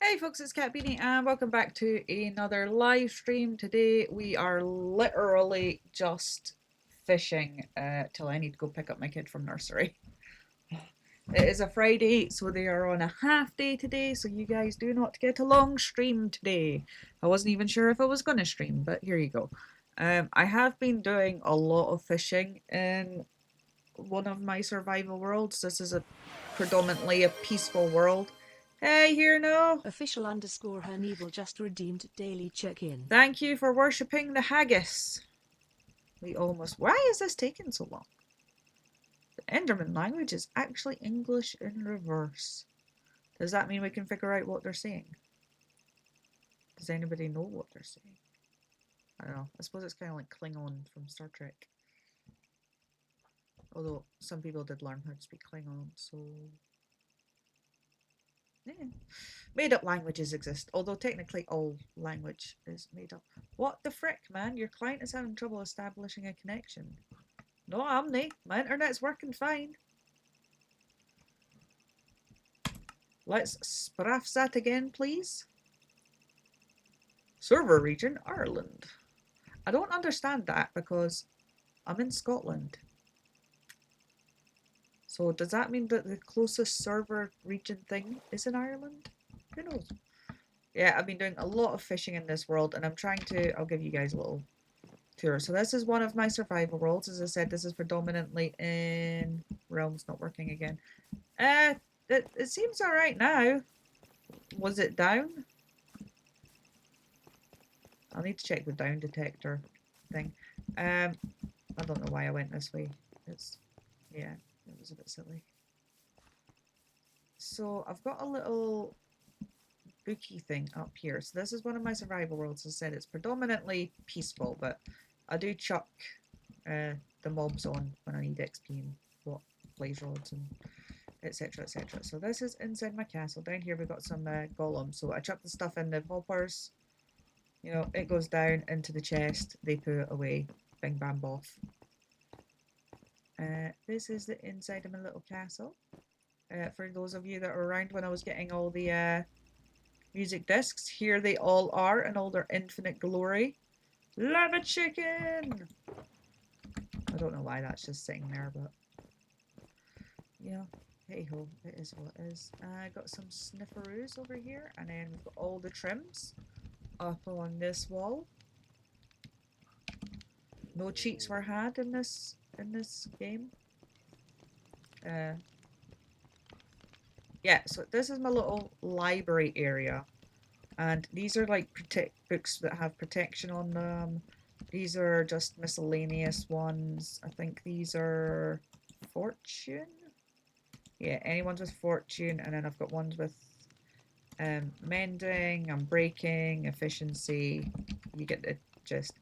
Hey folks, it's Kat.Beanie and welcome back to another live stream. Today we are literally just fishing till I need to go pick up my kid from nursery. It is a Friday, so they are on a half day today, so you guys do not get a long stream today. I wasn't even sure if I was going to stream, but here you go. I have been doing a lot of fishing in one of my survival worlds. This is a predominantly a peaceful world. Hey, here now. Official underscore Herneval just redeemed daily check-in. Thank you for worshipping the haggis. We almost... Why is this taking so long? The Enderman language is actually English in reverse. Does that mean we can figure out what they're saying? Does anybody know what they're saying? I don't know. I suppose it's kind of like Klingon from Star Trek. Although some people did learn how to speak Klingon, so... Yeah. Made up languages exist, although technically all language is made up. What the frick, man? Your client is having trouble establishing a connection. No, I'm not. My internet's working fine. Let's spraff that again, please. Server region, Ireland. I don't understand that because I'm in Scotland. So does that mean that the closest server region thing is in Ireland? Who knows? Yeah, I've been doing a lot of fishing in this world and I'm trying to... I'll give you guys a little tour. So this is one of my survival worlds. As I said, this is predominantly in... Realm's not working again. It seems alright now. Was it down? I'll need to check the down detector thing. I don't know why I went this way. Yeah, it was a bit silly. So I've got a little bookie thing up here. So this is one of my survival worlds. As I said, it's predominantly peaceful, but I do chuck the mobs on when I need XP and what blaze rods and etc, etc. So this is inside my castle. Down here we've got some golems. So I chuck the stuff in the hoppers. You know, it goes down into the chest. They put it away. Bing bam boff. This is the inside of my little castle. For those of you that were around when I was getting all the music discs, here they all are in all their infinite glory. Lava chicken! I don't know why that's just sitting there, but yeah, hey ho, it is what it is. I got some snifferoos over here, and then we've got all the trims up on this wall. No cheats were had in this game. Yeah, so this is my little library area, and these are like books that have protection on them. These are just miscellaneous ones. I think these are fortune. Yeah, any ones with fortune, and then I've got ones with mending, unbreaking, efficiency. You get the gist.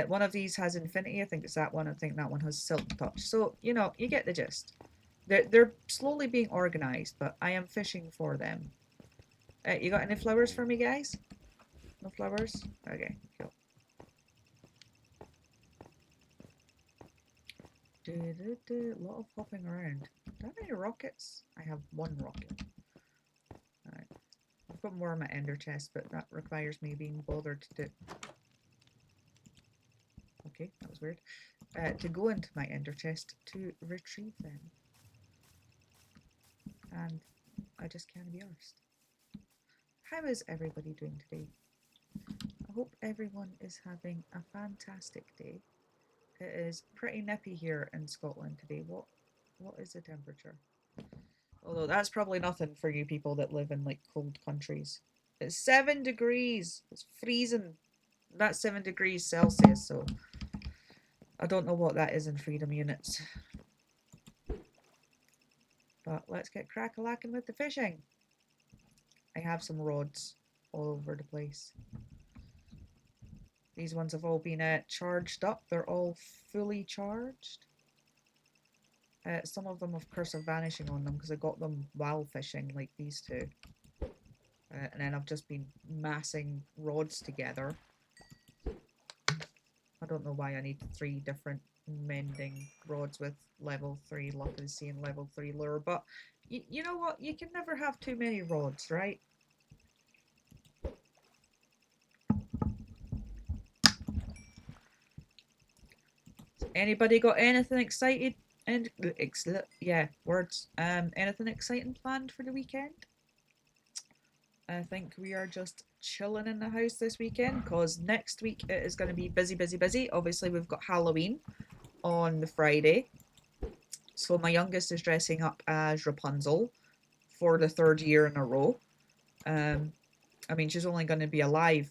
One of these has infinity. I think it's that one. I think that one has silk touch. So, you know, you get the gist. They're slowly being organized, but I am fishing for them. You got any flowers for me, guys? No flowers? Okay, cool. A lot of hopping around. Do I have any rockets? I have one rocket. Alright. I've got more in my ender chest, but that requires me being bothered to... Okay, that was weird. To go into my ender chest to retrieve them. And I just can't be arsed. How is everybody doing today? I hope everyone is having a fantastic day. It is pretty nippy here in Scotland today. What is the temperature? Although that's probably nothing for you people that live in like cold countries. It's 7 degrees. It's freezing. That's 7 degrees Celsius, so I don't know what that is in freedom units. But let's get crack-a-lacking with the fishing. I have some rods all over the place. These ones have all been charged up. They're all fully charged. Some of them have Curse of Vanishing on them because I got them while fishing, like these two. And then I've just been massing rods together. I don't know why I need 3 different mending rods with level 3 Luck of the Sea and level 3 Lure, but you know what? You can never have too many rods, right? Anybody got anything excited and yeah, words. Anything exciting planned for the weekend? I think we are just chilling in the house this weekend because next week it is going to be busy, busy, busy. Obviously, we've got Halloween on the Friday. So my youngest is dressing up as Rapunzel for the third year in a row. I mean, she's only going to be alive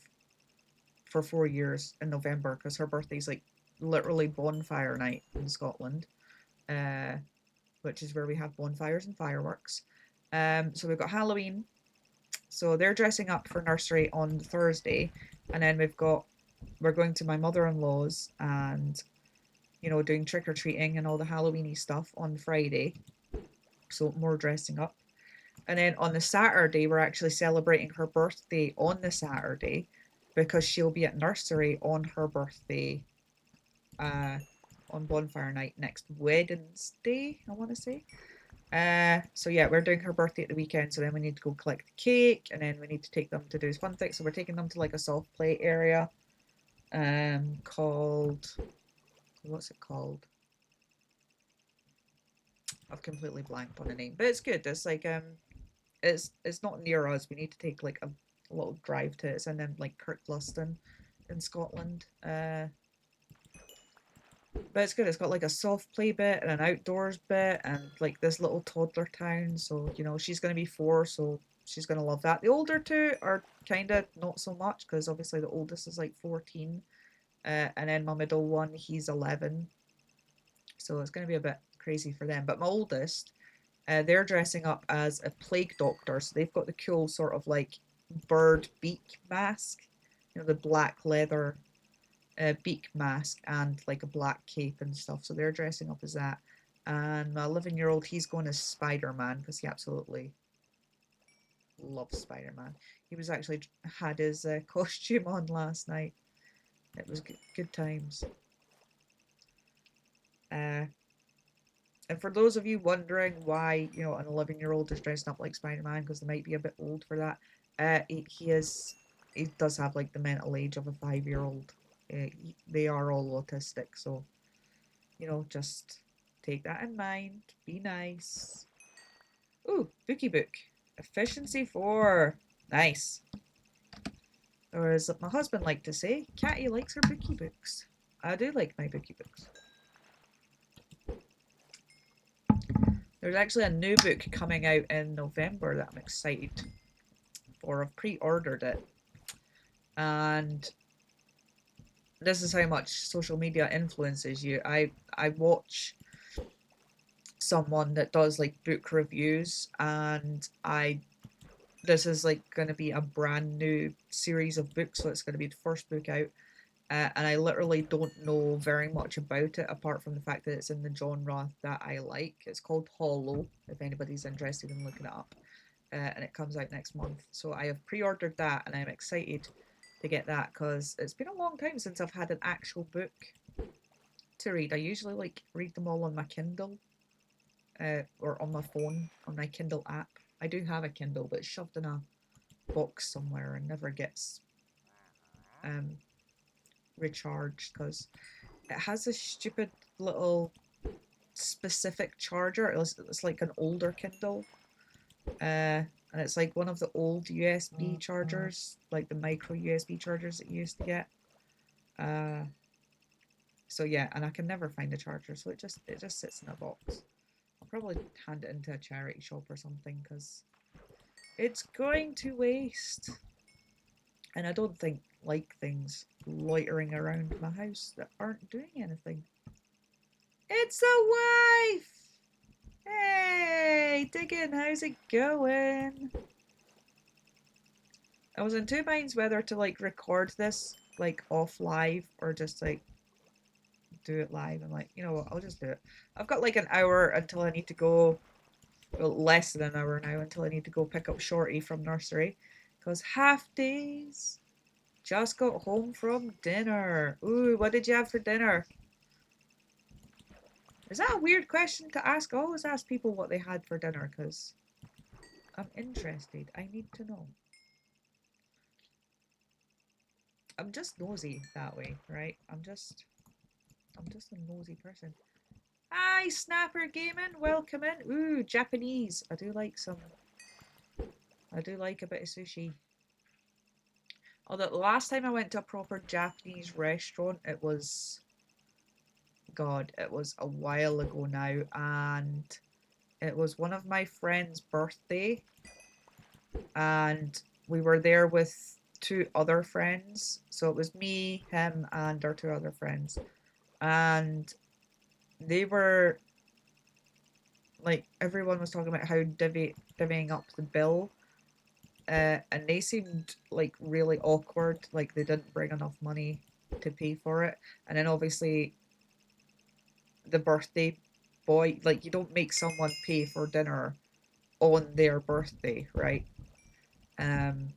for 4 years in November because her birthday's like literally bonfire night in Scotland, uh, which is where we have bonfires and fireworks. So we've got Halloween. So they're dressing up for nursery on Thursday, and then we're going to my mother-in-law's and doing trick or treating and all the Halloweeny stuff on Friday. So more dressing up. And then on the Saturday, we're actually celebrating her birthday on the Saturday because she'll be at nursery on her birthday on bonfire night next Wednesday, I want to say. So yeah, we're doing her birthday at the weekend, so then we need to go collect the cake, and then we need to take them to do fun things. So we're taking them to like a soft play area, called, what's it called? I've completely blanked on the name, but it's good. It's like it's not near us. We need to take like a little drive to it. It's in like Kirkluston in Scotland. But it's good. It's got like a soft play bit and an outdoors bit and like this little toddler town. So, she's going to be 4, so she's going to love that. The older two are kind of not so much because obviously the oldest is like 14. And then my middle one, he's 11. So it's going to be a bit crazy for them. But my oldest, they're dressing up as a plague doctor. So they've got the cool sort of like bird beak mask, the black leather beak mask and like a black cape and stuff. So they're dressing up as that. And my 11-year-old, he's going as Spider-Man because he absolutely loves Spider-Man. He was actually had his costume on last night. It was good times. And for those of you wondering why, an 11-year-old is dressed up like Spider-Man, because they might be a bit old for that, he does have like the mental age of a 5-year-old. They are all autistic, so just take that in mind. Be nice. Ooh, bookie book. Efficiency 4. Nice. Or as my husband liked to say, Catty likes her bookie books. I do like my bookie books. There's actually a new book coming out in November that I'm excited for. I've pre-ordered it. And this is how much social media influences you. I watch someone that does like book reviews, and this is like going to be a brand new series of books, so it's going to be the first book out. And I literally don't know very much about it apart from the fact that it's in the genre that I like. It's called Hollow, if anybody's interested in looking it up. And it comes out next month. So I have pre-ordered that, and I'm excited to get that because it's been a long time since I've had an actual book to read. I usually like read them all on my Kindle, or on my phone, on my Kindle app. I do have a Kindle, but it's shoved in a box somewhere and never gets recharged because it has a stupid little specific charger. It's like an older Kindle, and it's like one of the old USB chargers, like the micro USB chargers that you used to get. So yeah, and I can never find the charger, so it just sits in a box. I'll probably hand it into a charity shop or something because it's going to waste. And I don't like things loitering around my house that aren't doing anything. It's a wife! Hey, Diggin, how's it going? I was in two minds whether to like record this like off live or just like do it live. I'm like, you know what, I'll just do it. I've got like an hour until I need to go, well, less than an hour now until I need to go pick up Shorty from nursery because half days. Just got home from dinner. Ooh, what did you have for dinner? Is that a weird question to ask? I always ask people what they had for dinner because I'm interested. I need to know. I'm just nosy that way, right? I'm just I'm just a nosy person. Hi, Snapper Gaming. Welcome in. Ooh, Japanese. I do like a bit of sushi. Although the last time I went to a proper Japanese restaurant, it was, God, it was a while ago now, and it was one of my friend's birthday, and we were there with two other friends. So it was me, him, and our two other friends, and they were like, everyone was talking about how divvying up the bill, and they seemed like really awkward, like they didn't bring enough money to pay for it. And then obviously the birthday boy, like, you don't make someone pay for dinner on their birthday, right? Um,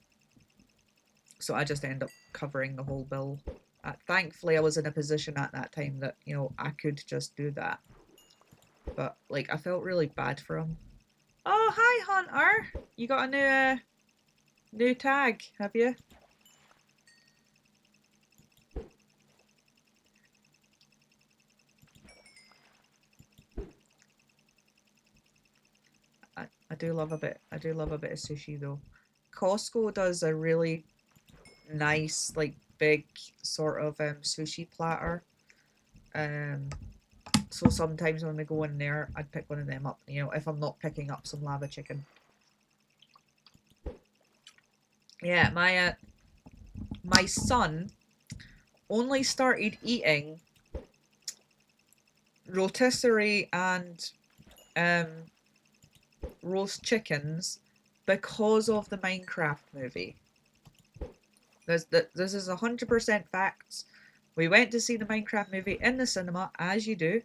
so I just end up covering the whole bill. Thankfully, I was in a position at that time that, you know, I could just do that. But like, I felt really bad for him. Oh, hi, Hunter. You got a new tag, have you? I do love a bit. I do love a bit of sushi though. Costco does a really nice, like, big sort of sushi platter. Um, so sometimes when we go in there, I'd pick one of them up. You know, if I'm not picking up some lava chicken. Yeah, my son only started eating rotisserie and um roast chickens because of the Minecraft movie. This is 100% facts. We went to see the Minecraft movie in the cinema, as you do.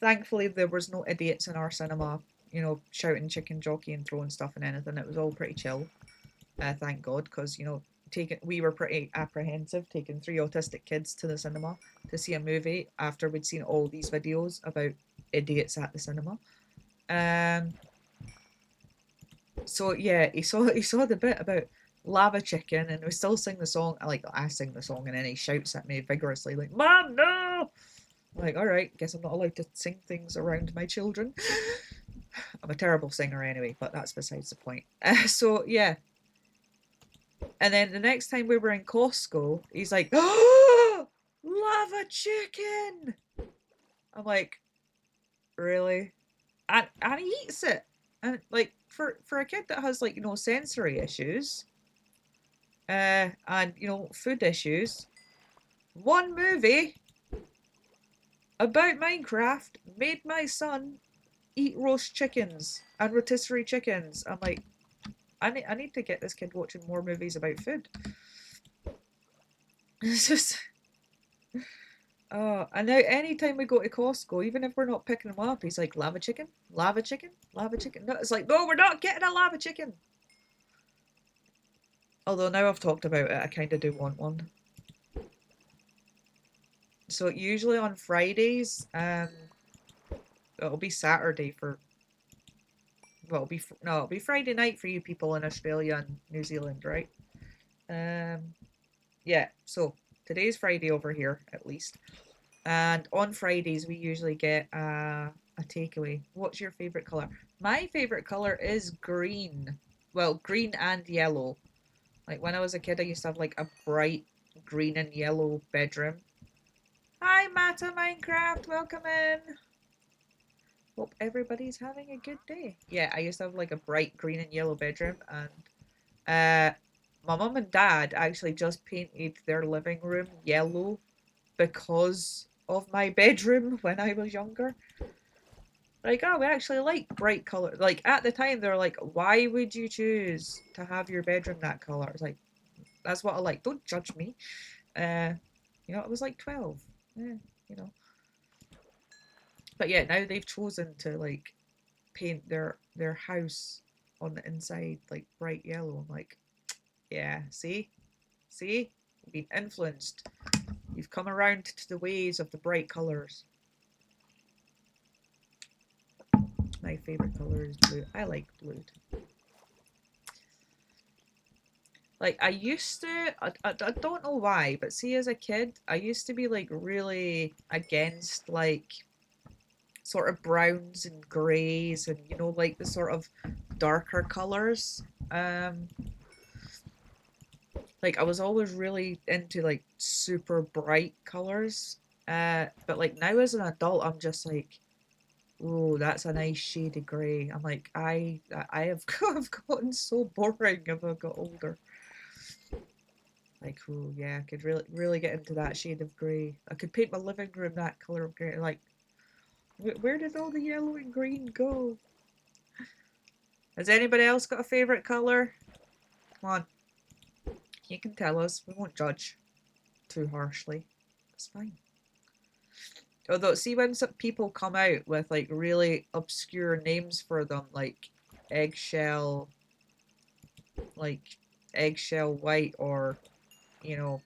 Thankfully, there was no idiots in our cinema, you know, shouting chicken jockey and throwing stuff and anything. It was all pretty chill. Thank God, because, you know, we were pretty apprehensive taking three autistic kids to the cinema to see a movie after we'd seen all these videos about idiots at the cinema. So yeah, he saw the bit about lava chicken, and we still sing the song. I sing the song, and then he shouts at me vigorously, like, "Mom, no!" I'm like, all right, guess I'm not allowed to sing things around my children. I'm a terrible singer anyway, but that's besides the point. So yeah, and then the next time we were in Costco, he's like, "Oh, lava chicken!" I'm like, really? And he eats it, and like, for a kid that has, like, you know, sensory issues, and, you know, food issues, one movie about Minecraft made my son eat roast chickens and rotisserie chickens. I'm like, I need to get this kid watching more movies about food. It's just, oh, and now anytime we go to Costco, even if we're not picking them up, he's like, lava chicken, lava chicken, lava chicken. No, it's like, no, we're not getting a lava chicken. Although now I've talked about it, I kind of do want one. So usually on Fridays, it'll be Saturday for, well, it'll be Friday night for you people in Australia and New Zealand, right? Yeah, so today's Friday over here, at least. And on Fridays, we usually get a takeaway. What's your favorite color? My favorite color is green. Well, green and yellow. Like, when I was a kid, I used to have like a bright green and yellow bedroom. Hi, Mata Minecraft. Welcome in. Hope everybody's having a good day. Yeah, I used to have like a bright green and yellow bedroom, and my mum and dad actually just painted their living room yellow because of my bedroom when I was younger. Like, oh, we actually like bright color. Like, at the time, they were like, why would you choose to have your bedroom that color? It's like, that's what I like. Don't judge me. You know, I was like 12. Yeah, you know. But yeah, now they've chosen to like paint their house on the inside like bright yellow. I'm like, yeah, see, you've been influenced. You've come around to the ways of the bright colors. My favorite color is blue. I like blue. Like I used to, I don't know why, but see, as a kid, I used to be like really against like sort of browns and grays and you know like the sort of darker colors. Um, like I was always really into like super bright colors. But like now as an adult, I'm just like, oh, that's a nice shade of grey. I'm like, I have I've gotten so boring as I got older. Like, oh yeah, I could really get into that shade of grey. I could paint my living room that color of grey. Like, where did all the yellow and green go? Has anybody else got a favorite color? Come on, you can tell us. We won't judge too harshly. It's fine. Although, see, when some people come out with like really obscure names for them, eggshell, like eggshell white, or you know,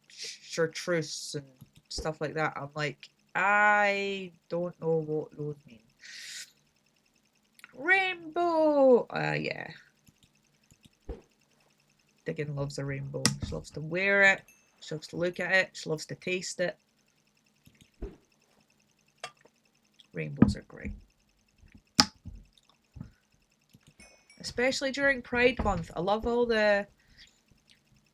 chartreuse and stuff like that, I'm like, I don't know what those mean. Rainbow! Yeah. Diggin loves a rainbow. She loves to wear it. She loves to look at it. She loves to taste it. Rainbows are great. Especially during Pride Month. I love all the...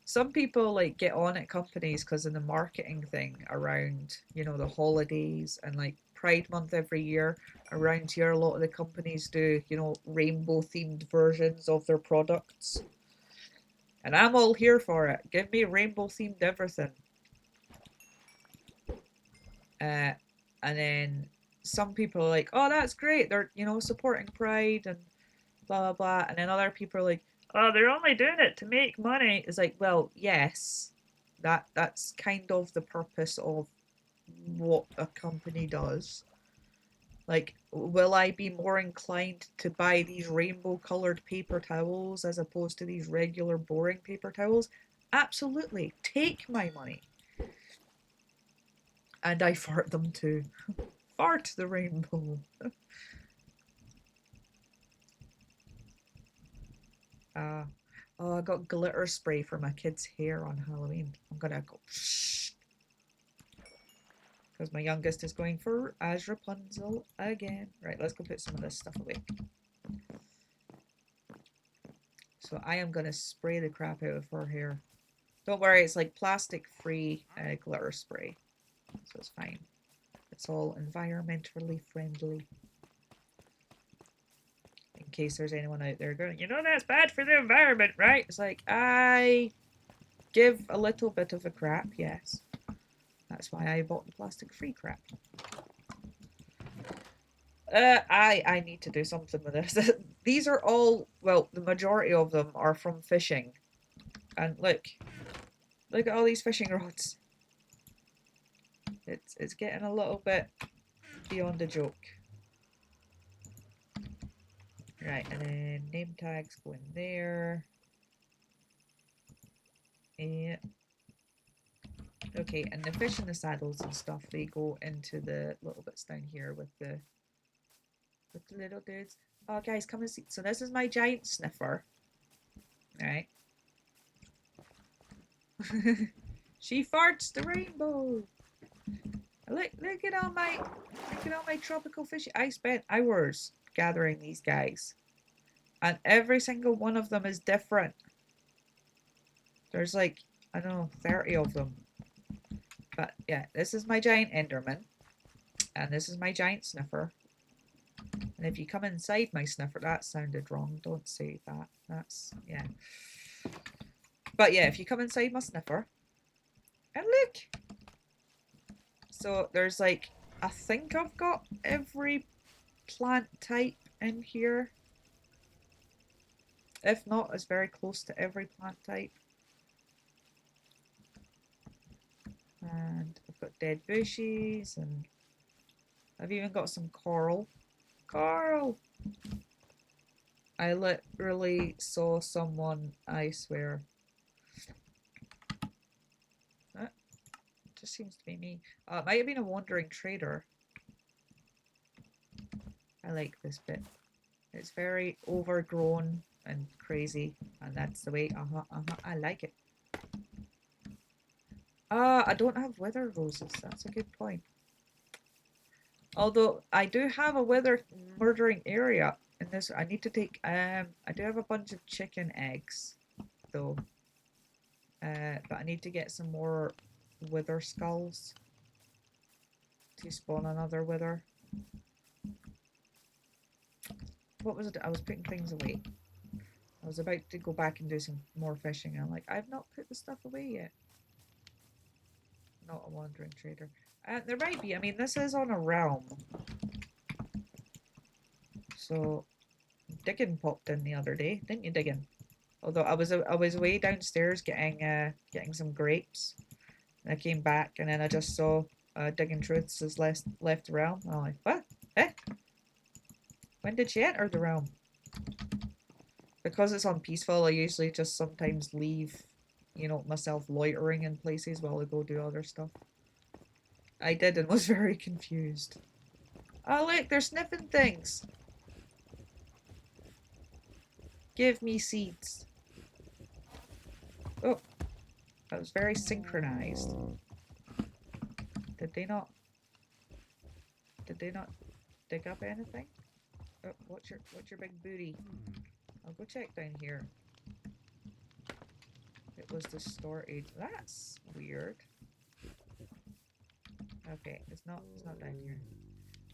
Some people like get on at companies because of the marketing thing around, you know, the holidays and like Pride Month every year. Around here, a lot of the companies do, you know, rainbow themed versions of their products. And I'm all here for it. Give me rainbow themed everything. And then some people are like, oh, that's great. They're, you know, supporting Pride and blah, blah, blah. And then other people are like, oh, they're only doing it to make money. It's like, well, yes, that's kind of the purpose of what a company does. Like, will I be more inclined to buy these rainbow colored paper towels as opposed to these regular boring paper towels? Absolutely. Take my money. And I fart them too. Fart the rainbow. uh, oh, I got glitter spray for my kid's hair on Halloween. I'm gonna go because my youngest is going for as Rapunzel again. Right, let's go put some of this stuff away. So I am gonna spray the crap out of her hair. Don't worry, it's like plastic-free glitter spray, so it's fine. It's all environmentally friendly. In case there's anyone out there going, you know that's bad for the environment, right? It's like, I give a little bit of a crap, yes. That's why I bought the plastic-free crap. I need to do something with this. These are all, well, the majority of them are from fishing. And look at all these fishing rods. It's getting a little bit beyond a joke. Right, and then name tags go in there. Yeah. Okay, and the fish in the saddles and stuff, they go into the little bits down here with the little dudes. Oh, guys, come and see. So this is my giant sniffer. Right. She farts the rainbow. Look at all my tropical fish. I spent hours gathering these guys, and every single one of them is different. There's like, I don't know, 30 of them. But yeah, this is my giant Enderman, and this is my giant sniffer. And if you come inside my sniffer, that sounded wrong. Don't say that. That's, yeah. But yeah, if you come inside my sniffer, and look. So there's like, I think I've got every plant type in here. If not, it's very close to every plant type. And I've got dead bushes, and I've even got some coral. Coral! I literally saw someone, I swear. It just seems to be me. It might have been a wandering trader. I like this bit. It's very overgrown and crazy, and that's the way. I like it. I don't have wither roses. That's a good point. Although I do have a wither murdering area in this. I need to take. I do have a bunch of chicken eggs, though. But I need to get some more wither skulls to spawn another wither. What was it? I was putting things away. I was about to go back and do some more fishing. And I'm like, I've not put the stuff away yet. Not a wandering trader. There might be. I mean, this is on a realm. So, Diggin popped in the other day, didn't you, Diggin? Although I was way downstairs getting some grapes. And I came back and then I just saw Diggin Truths has left the realm. I'm like, what? Eh? When did she enter the realm? Because it's on peaceful, I usually just sometimes leave, myself loitering in places while I go do other stuff. I did and was very confused. Oh look, they're sniffing things. Give me seeds. Oh, that was very synchronized. Did they not dig up anything? Oh, what's your big booty? I'll go check down here. It was the storage. That's weird. Okay, it's not down here.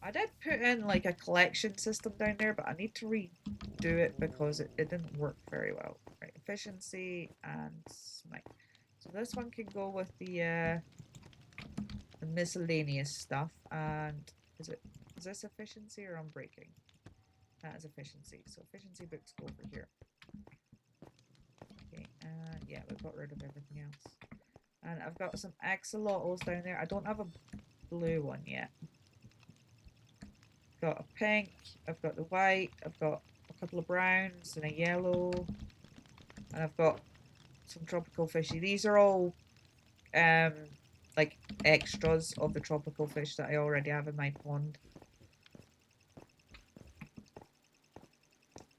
I did put in like a collection system down there, but I need to redo it because it didn't work very well. Right, efficiency and smite. So this one can go with the miscellaneous stuff. And is this efficiency or unbreaking? That is efficiency. So efficiency books go over here. Okay, yeah, we've got rid of everything else. And I've got some axolotls down there. I don't have a blue one yet. Got a pink, I've got the white, I've got a couple of browns and a yellow, and I've got some tropical fishy. These are all like extras of the tropical fish that I already have in my pond.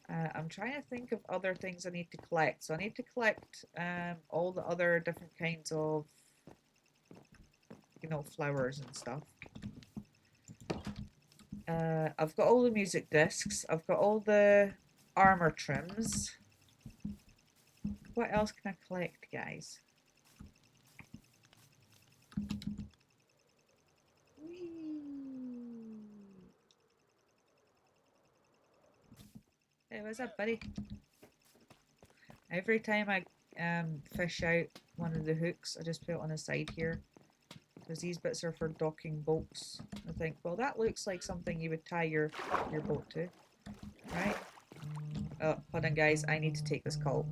I'm trying to think of other things I need to collect. So I need to collect all the other different kinds of flowers and stuff. I've got all the music discs. I've got all the armor trims. What else can I collect, guys? Whee! Hey, what's up, buddy? Every time I fish out one of the hooks, I just put it on the side here. Because these bits are for docking boats. I think, well, that looks like something you would tie your boat to. Right? Oh, hold on, guys. I need to take this call.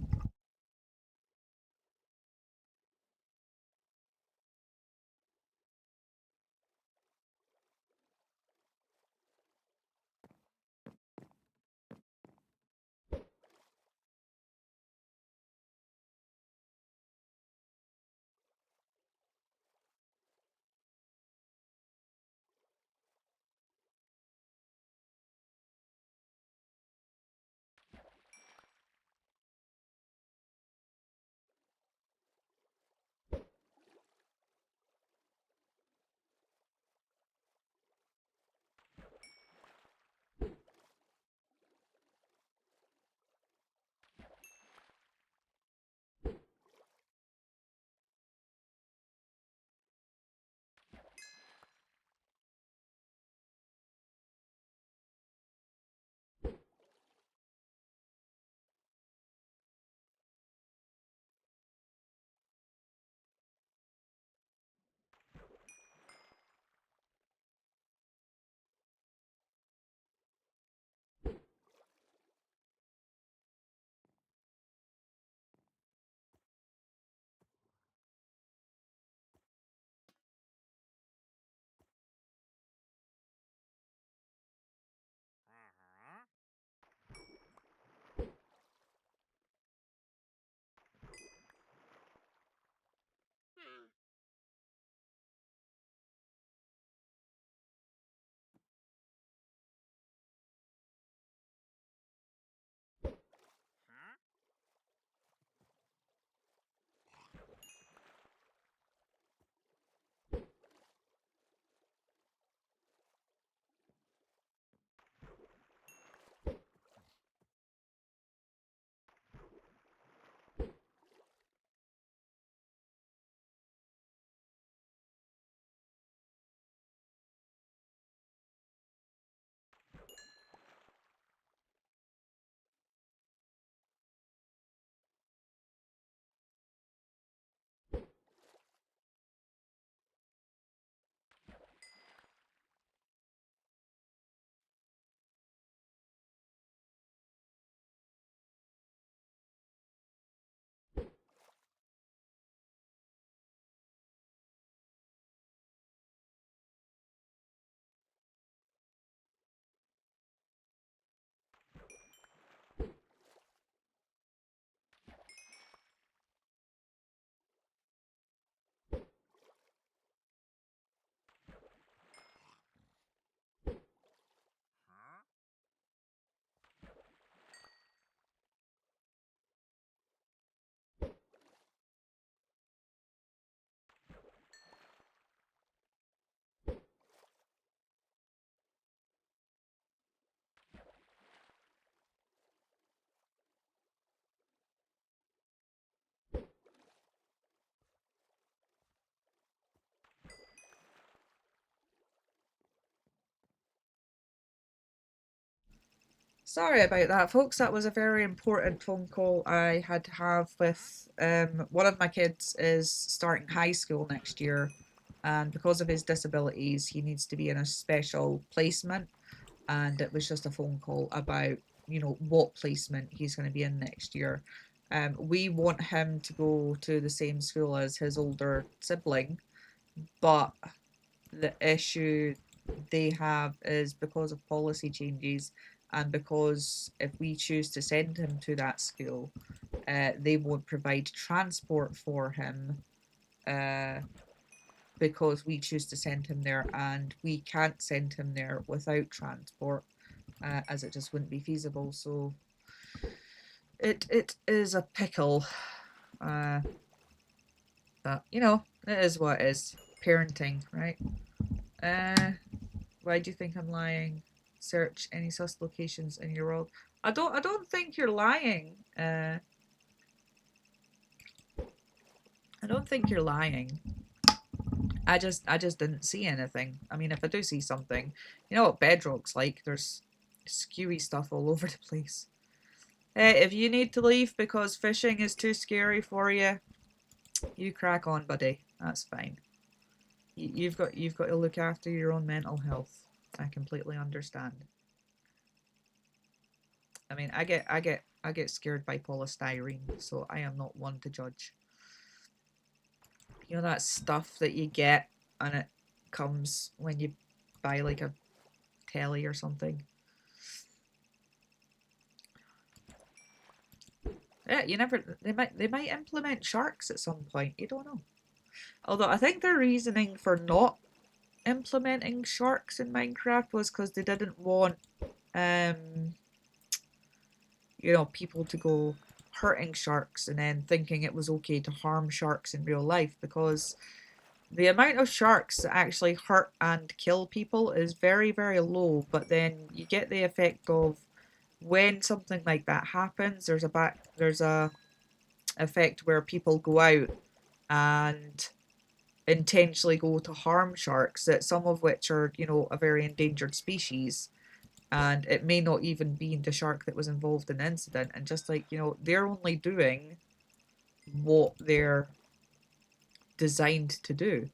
Sorry about that, folks. That was a very important phone call I had to have with one of my kids is starting high school next year, and because of his disabilities, he needs to be in a special placement. And it was just a phone call about, you know, what placement he's going to be in next year. We want him to go to the same school as his older sibling, but the issue they have is because of policy changes, and because if we choose to send him to that school, they won't provide transport for him, uh, because we choose to send him there, and we can't send him there without transport, as it just wouldn't be feasible. So it is a pickle, but you know, it is what it is. Parenting, right? Why do you think I'm lying? Search any sus locations in your world. I don't think you're lying. I don't think you're lying. I just didn't see anything. I mean, if I do see something, you know what Bedrock's like. There's skewy stuff all over the place. Hey, if you need to leave because fishing is too scary for you, you crack on, buddy. That's fine. You've got to look after your own mental health. I completely understand. I mean, I get scared by polystyrene, so I am not one to judge. You know that stuff that you get and it comes when you buy like a telly or something. Yeah, you never. They might implement sharks at some point. You don't know. Although I think their reasoning for not implementing sharks in Minecraft was because they didn't want um people to go hurting sharks and then thinking it was okay to harm sharks in real life, because the amount of sharks that actually hurt and kill people is very, very low. But then you get the effect of when something like that happens, there's a effect where people go out and intentionally go to harm sharks, that some of which are, a very endangered species, and it may not even be the shark that was involved in the incident, and just like, they're only doing what they're designed to do.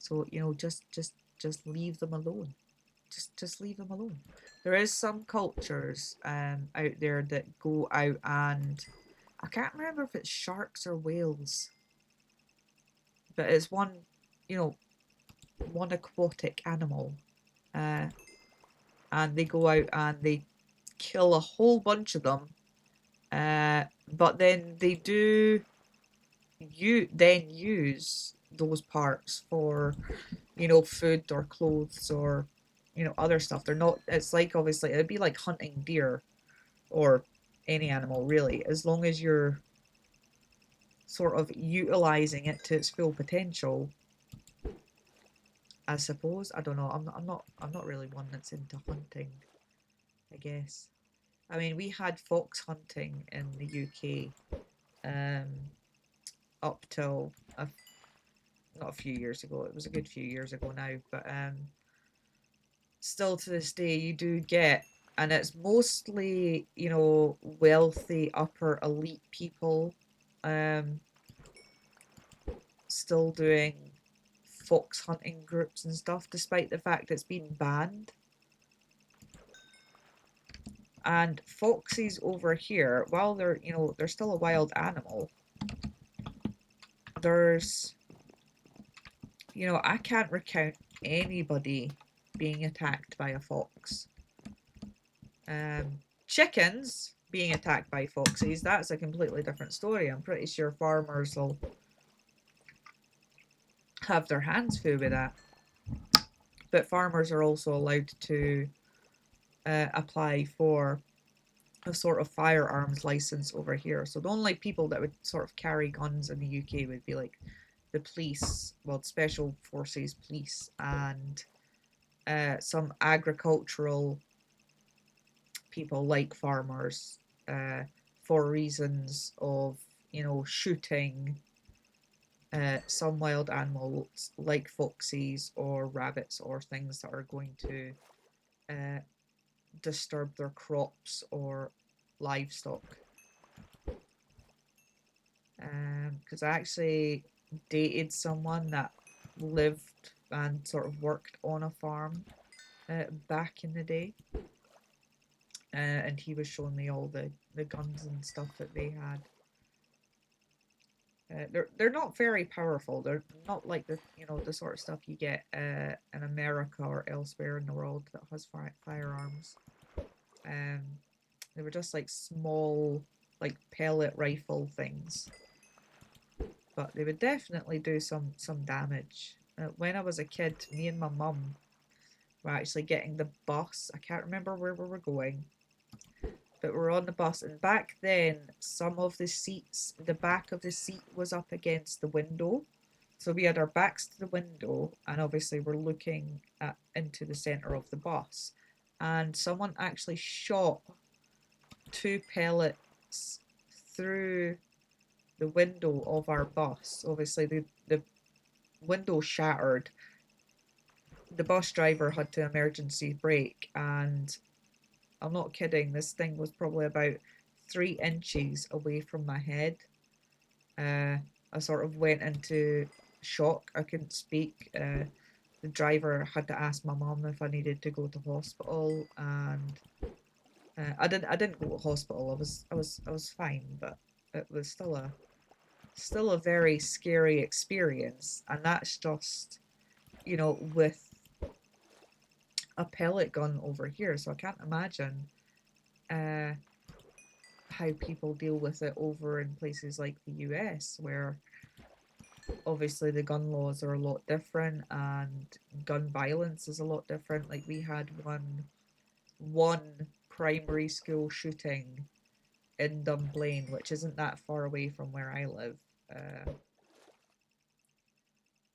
So, just leave them alone. Just leave them alone. There is some cultures out there that go out and I can't remember if it's sharks or whales, but it's you know, one aquatic animal, uh, and they go out and they kill a whole bunch of them, but then they do you then use those parts for, food or clothes or, other stuff. They're not. It's like, obviously it'd be like hunting deer or any animal really, as long as you're sort of utilizing it to its full potential. I suppose. I don't know. I'm not really one that's into hunting, I guess. I mean, we had fox hunting in the UK, um, up till not a few years ago. It was a good few years ago now, but still to this day you do get, and it's mostly, wealthy upper elite people, um, still doing fox hunting groups and stuff, despite the fact it's been banned. And foxes over here, while they're still a wild animal, there's, I can't recount anybody being attacked by a fox. Chickens being attacked by foxes, that's a completely different story. I'm pretty sure farmers will have their hands full with that. But farmers are also allowed to apply for a sort of firearms license over here. So the only people that would sort of carry guns in the UK would be like the police, well, special forces police, and some agricultural people like farmers, for reasons of, shooting some wild animals like foxes or rabbits or things that are going to disturb their crops or livestock. Because I actually dated someone that lived and sort of worked on a farm back in the day. And he was showing me all the guns and stuff that they had. They're not very powerful. They're not like the the sort of stuff you get in America or elsewhere in the world that has firearms. They were just like small, like pellet rifle things, but they would definitely do some damage. When I was a kid, me and my mum were actually getting the bus. I can't remember where we were going, but we were on the bus, and back then some of the seats, the back of the seat was up against the window, so we had our backs to the window, and obviously we're looking into the center of the bus, and someone actually shot 2 pellets through the window of our bus. Obviously the window shattered. The bus driver had to emergency brake, and I'm not kidding, this thing was probably about 3 inches away from my head. I sort of went into shock. I couldn't speak. The driver had to ask my mum if I needed to go to hospital, and I didn't go to hospital. I was fine, but it was still a very scary experience, and that's just with a pellet gun over here. So I can't imagine how people deal with it over in places like the US, where obviously the gun laws are a lot different and gun violence is a lot different. Like, we had one primary school shooting in Dunblane, which isn't that far away from where I live,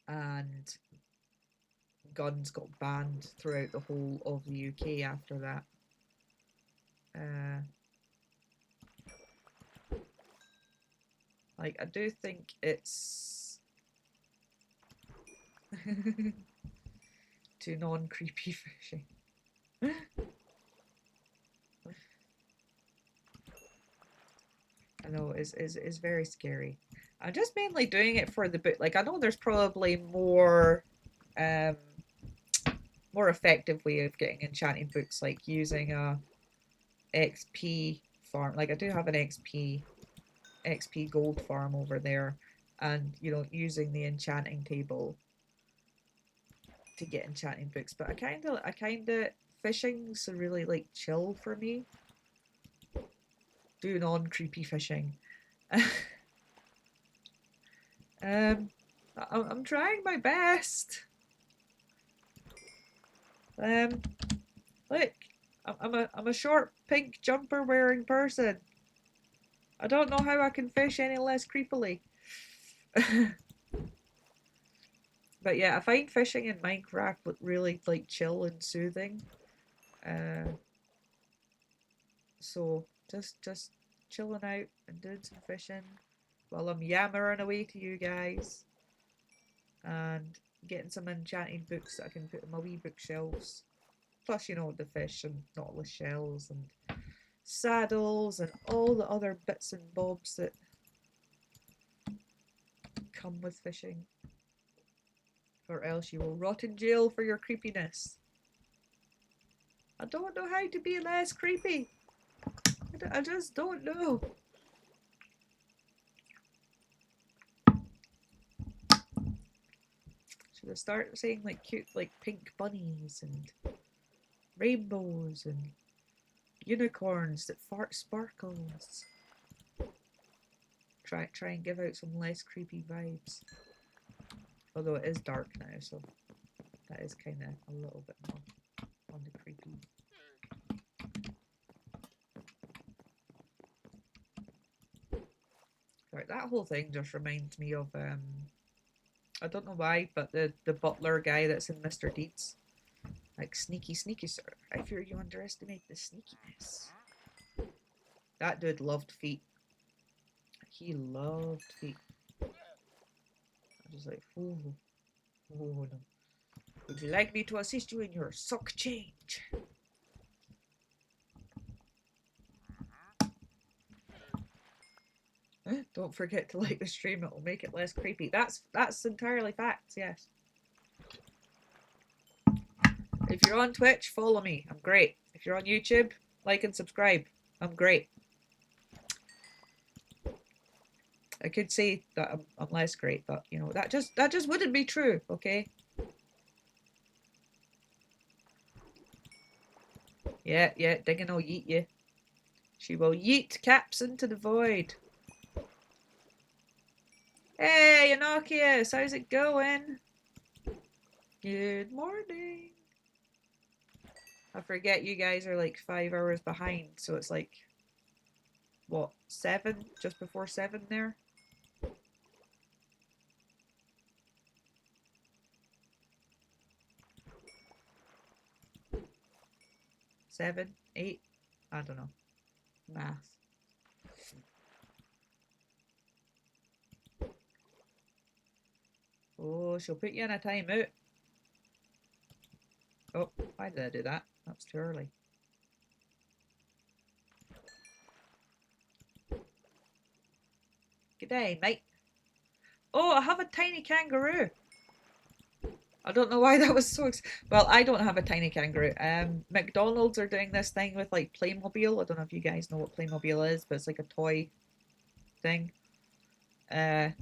and guns got banned throughout the whole of the UK after that. Like, I do think it's to non-creepy fishing. I know it's very scary. I'm just mainly doing it for the book. Like, I know there's probably more effective way of getting enchanted books, like using a XP farm. Like, I do have an XP gold farm over there, and using the enchanting table to get enchanting books. But I kind of fishing's really like chill for me. Do non-creepy fishing. I'm trying my best. Look, I'm a short pink jumper wearing person. I don't know how I can fish any less creepily. But yeah, I find fishing in Minecraft really like chill and soothing. So just chilling out and doing some fishing while I'm yammering away to you guys and getting some enchanted books that I can put in my wee bookshelves. Plus, the fish and nautilus shells and saddles and all the other bits and bobs that come with fishing. Or else you will rot in jail for your creepiness. I don't know how to be less creepy. I just don't know. Should I start saying like cute, like pink bunnies and rainbows and unicorns that fart sparkles? Try and give out some less creepy vibes. Although it is dark now, so that is kind of a little bit more on the creepy. Right, that whole thing just reminds me of I don't know why, but the butler guy that's in Mr. Deeds. Like, sneaky, sneaky, sir. I fear you underestimate the sneakiness. That dude loved feet. He loved feet. Just like, oh, oh no. Would you like me to assist you in your sock change? Don't forget to like the stream, it will make it less creepy. That's entirely facts, yes. If you're on Twitch, follow me. I'm great. If you're on YouTube, like and subscribe. I'm great. I could say that I'm less great, but you know, that just wouldn't be true, okay? Yeah, Diggin will yeet you. She will yeet caps into the void. Hey, Inokius, how's it going? Good morning. I forget you guys are like 5 hours behind, so it's like, what, 7? Just before 7 there? Seven, 8? I don't know. Math. Oh, she'll put you in a timeout. Oh, why did I do that? That's too early. Good day, mate. Oh, I have a tiny kangaroo. I don't know why that was so well, I don't have a tiny kangaroo. McDonald's are doing this thing with like Playmobil. I don't know if you guys know what Playmobil is, but it's like a toy thing. Yeah,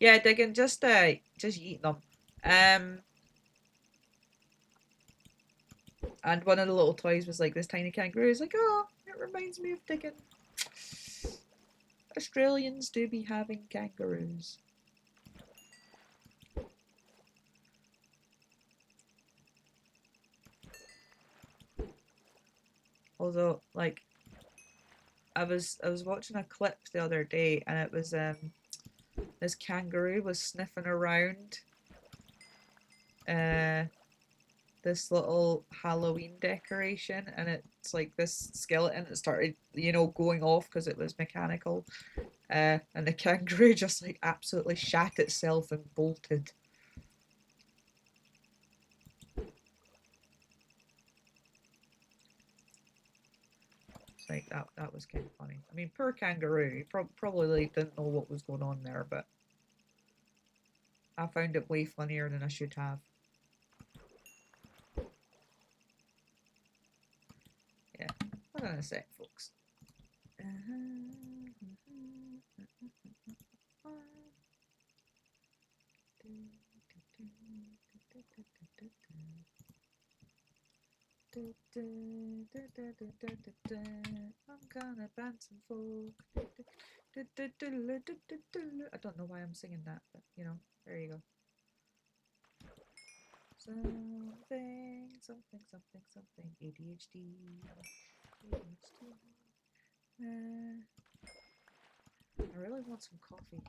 Diggin, just eat them. And one of the little toys was like this tiny kangaroo. It's like, oh, it reminds me of Diggin. Australians do be having kangaroos. Although, like, I was watching a clip the other day, and it was this kangaroo was sniffing around this little Halloween decoration, and it's like this skeleton that started, you know, going off because it was mechanical, and the kangaroo just like absolutely shat itself and bolted. Like that was kind of funny. I mean, poor kangaroo, he probably didn't know what was going on there, but I found it way funnier than I should have. Yeah, hold on a sec, folks. I'm gonna ban some folk. I don't know why I'm singing that, but you know, there you go. Something, something, something, something. ADHD. I really want some coffee.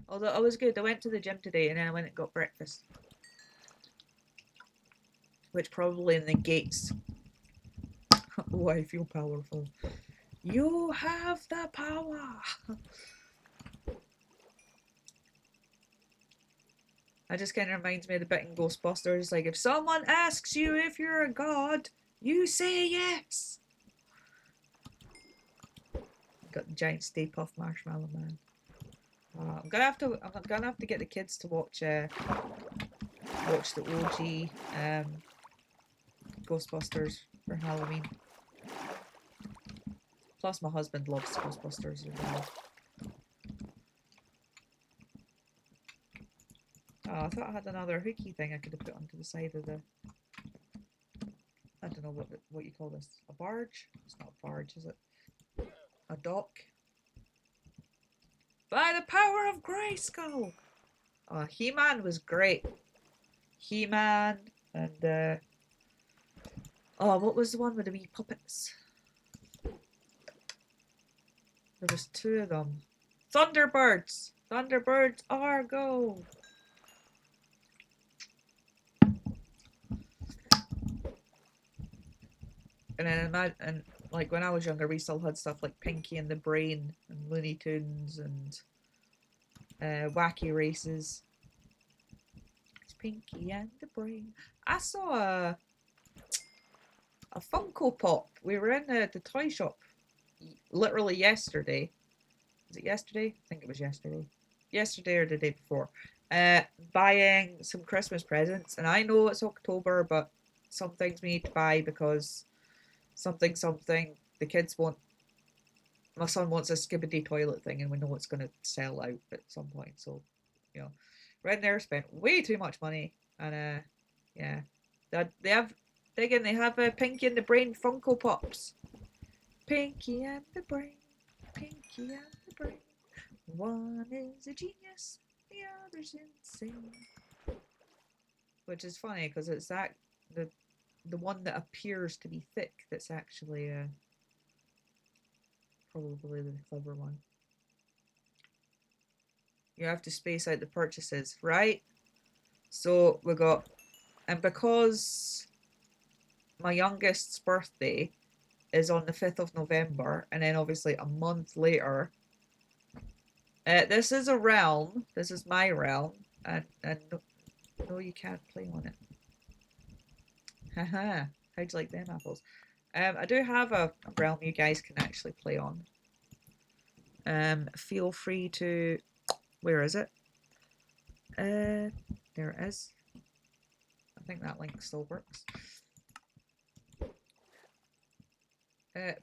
Although I was good. I went to the gym today and then I went and got breakfast. Which probably negates. Oh, I feel powerful. You have the power. That just kind of reminds me of the bit in Ghostbusters. Like, if someone asks you if you're a god, you say yes. Got the giant Stay Puft Marshmallow Man. I'm gonna have to get the kids to watch the OG Ghostbusters for Halloween. Plus, my husband loves Ghostbusters as well. Oh, I thought I had another hooky thing I could have put onto the side of the. I don't know what you call this. A barge? It's not a barge, is it? A dock. By the power of Grayskull! Oh, He-Man was great. He-Man and oh, what was the one with the wee puppets? There was 2 of them. Thunderbirds! Thunderbirds Argo! And then like when I was younger, we still had stuff like Pinky and the Brain and Looney Tunes and Wacky Races. Pinky and the Brain. I saw a Funko Pop. We were in the toy shop literally yesterday. Was it yesterday? I think it was yesterday. Yesterday or the day before. Buying some Christmas presents. And I know it's October, but some things we need to buy because something. The kids want. My son wants a skibidi toilet thing, and we know it's going to sell out at some point. So, you know, we're in there, spent way too much money, and yeah, they have digging. They have Pinky and the Brain Funko Pops. Pinky and the Brain, Pinky and the Brain. One is a genius, the other's insane. Which is funny because it's the one that appears to be thick that's actually probably the clever one. You have to space out the purchases, right? So we got, and because my youngest's birthday is on the 5th of November, and then obviously a month later, this is a realm, this is my realm, and no, you can't play on it. Haha, how'd you like them apples? I do have a realm you guys can actually play on. Feel free to, where is it? There it is. I think that link still works.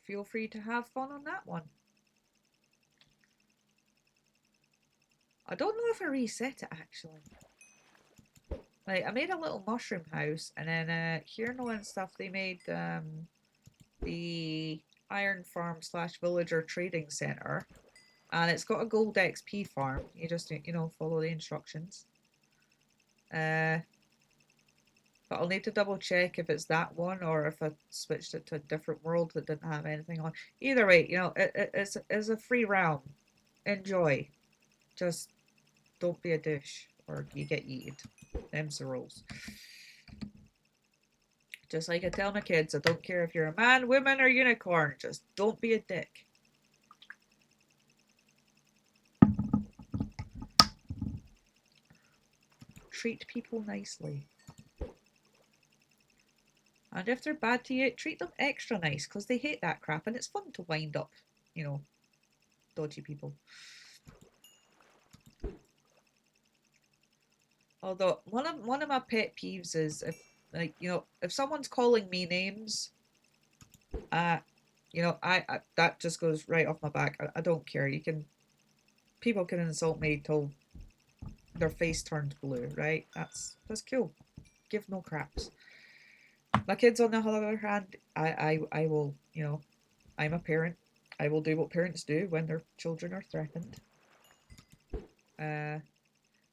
Feel free to have fun on that one. I don't know if I reset it actually. Like, I made a little mushroom house, and then here and stuff they made the iron farm / villager trading center, and it's got a gold XP farm. You just follow the instructions. But I'll need to double check if it's that one or if I switched it to a different world that didn't have anything on. Either way, it's a free realm. Enjoy. Just don't be a douche or you get yeeted. Them's the rules. Just like I tell my kids, I don't care if you're a man, woman, or unicorn. Just don't be a dick. Treat people nicely. And if they're bad to you, treat them extra nice because they hate that crap and it's fun to wind up, dodgy people. Although one of my pet peeves is if someone's calling me names, I that just goes right off my back. I don't care. People can insult me till their face turns blue, right? That's cool. Give no craps. My kids, on the other hand, I will, I'm a parent. I will do what parents do when their children are threatened.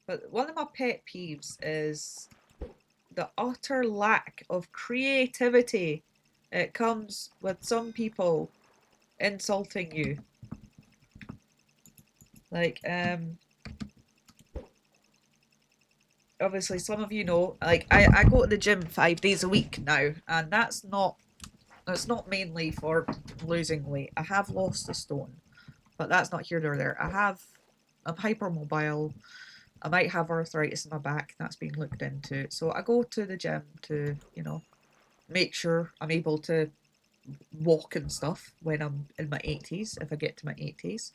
But one of my pet peeves is the utter lack of creativity it comes with some people insulting you. Like, obviously some of you know, like I go to the gym 5 days a week now, and that's not mainly for losing weight. I have lost a stone, but that's not here nor there. I'm hypermobile. I might have arthritis in my back. That's being looked into. So I go to the gym to, make sure I'm able to walk and stuff when I'm in my 80s, if I get to my 80s.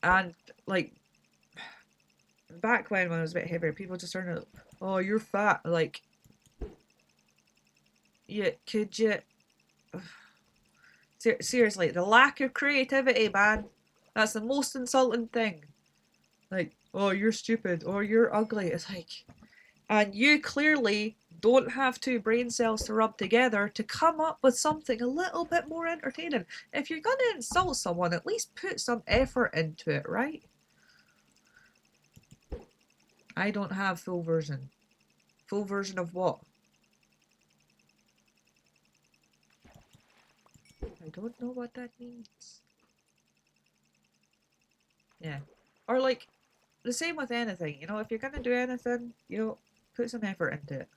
And like back when I was a bit heavier, people just started, oh, you're fat. Like, yeah, could you? Seriously, the lack of creativity, man. That's the most insulting thing. Like, oh, you're stupid or you're ugly. It's like, and you clearly don't have two brain cells to rub together to come up with something a little bit more entertaining. If you're going to insult someone, at least put some effort into it, right? I don't have full version. Full version of what? I don't know what that means. Yeah. Or like, the same with anything, if you're going to do anything, put some effort into it.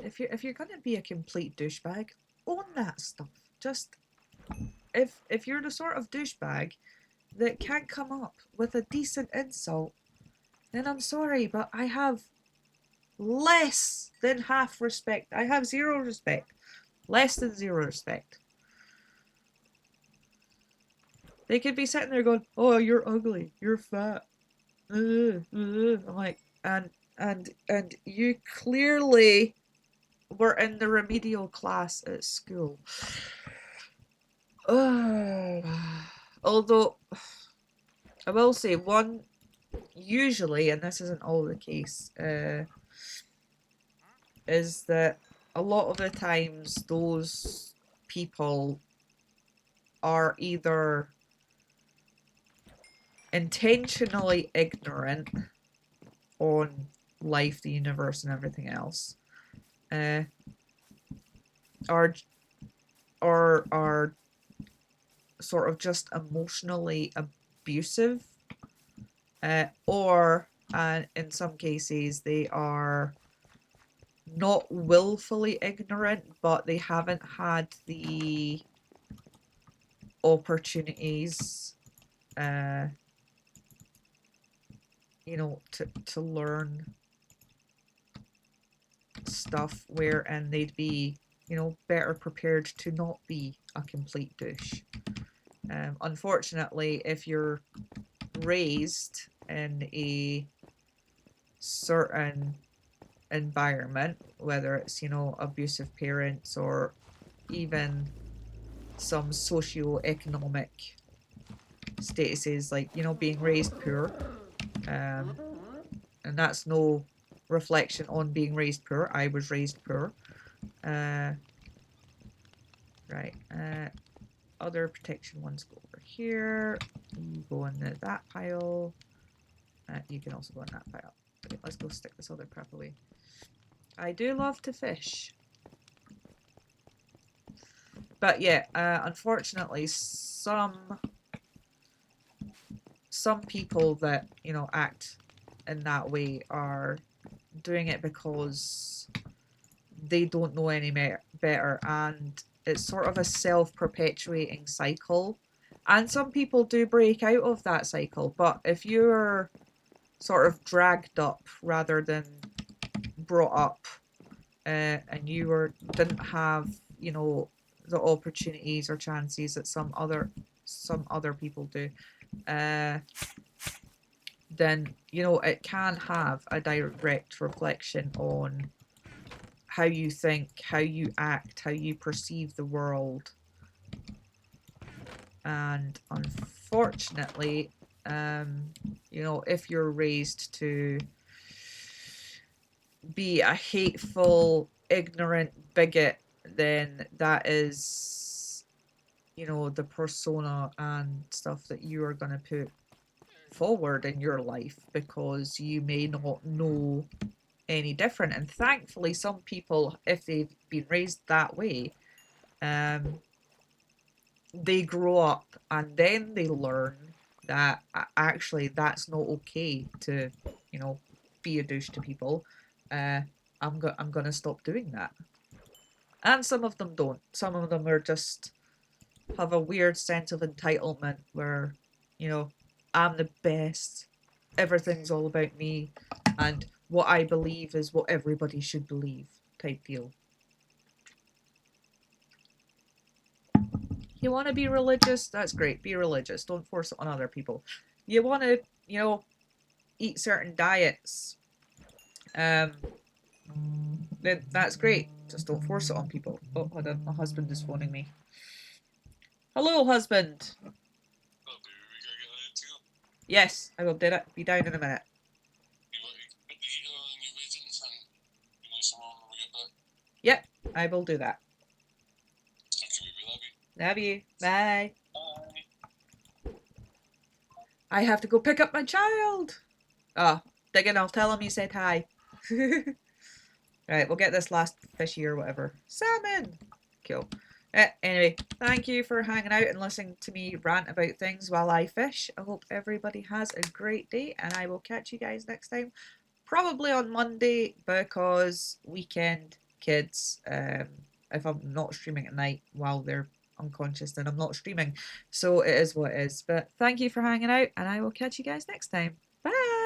If you're going to be a complete douchebag, own that stuff. Just, if you're the sort of douchebag that can't come up with a decent insult, then I'm sorry, but I have less than half respect. I have zero respect. Less than zero respect. They could be sitting there going, "Oh, you're ugly. You're fat." I'm like, and you clearly were in the remedial class at school. Although I will say one, usually, and this isn't all the case, is that a lot of the times those people are either intentionally ignorant on life, the universe, and everything else, or are sort of just emotionally abusive, or in some cases they are not willfully ignorant, but they haven't had the opportunities, you know, to learn stuff wherein they'd be, you know, better prepared to not be a complete douche. Unfortunately, if you're raised in a certain environment, whether it's, you know, abusive parents or even some socio-economic statuses, like, you know, being raised poor, and that's no reflection on being raised poor. I was raised poor. Right. Other protection ones go over here. You go in that pile. You can also go in that pile. Okay, let's go stick this other crap away. I do love to fish. But yeah, unfortunately, some people that, you know, act in that way are doing it because they don't know any better, and it's sort of a self-perpetuating cycle. And some people do break out of that cycle, but if you're sort of dragged up rather than brought up, and you didn't have, you know, the opportunities or chances that some other people do, then, you know, it can have a direct reflection on how you think, how you act, how you perceive the world. And unfortunately, you know, if you're raised to be a hateful, ignorant bigot, then that is, you know, the persona and stuff that you are going to put forward in your life, because you may not know any different. And thankfully, some people, if they've been raised that way, they grow up and then they learn that actually that's not okay to, you know, be a douche to people. I'm gonna stop doing that. And some of them don't. Some of them are just have a weird sense of entitlement where, you know, I'm the best. Everything's all about me, and what I believe is what everybody should believe, type deal. You want to be religious? That's great. Be religious. Don't force it on other people. You want to, you know, eat certain diets, then that's great. Just don't force it on people. Oh, hold on. My husband is phoning me. Hello, husband. Oh, baby, we gotta get that too. Yes, I will be down in a minute. You want to put the heater on your raisins and be nice and warm when we get back? Yep, I will do that. Okay, baby, love you. Love you. Bye. Bye. I have to go pick up my child. Oh, Diggin, I'll tell him you said hi. Right, we'll get this last fishy or whatever. Salmon! Cool. Anyway, thank you for hanging out and listening to me rant about things while I fish. I hope everybody has a great day, and I will catch you guys next time. Probably on Monday, because weekend kids, if I'm not streaming at night while they're unconscious, then I'm not streaming. So it is what it is. But thank you for hanging out, and I will catch you guys next time. Bye.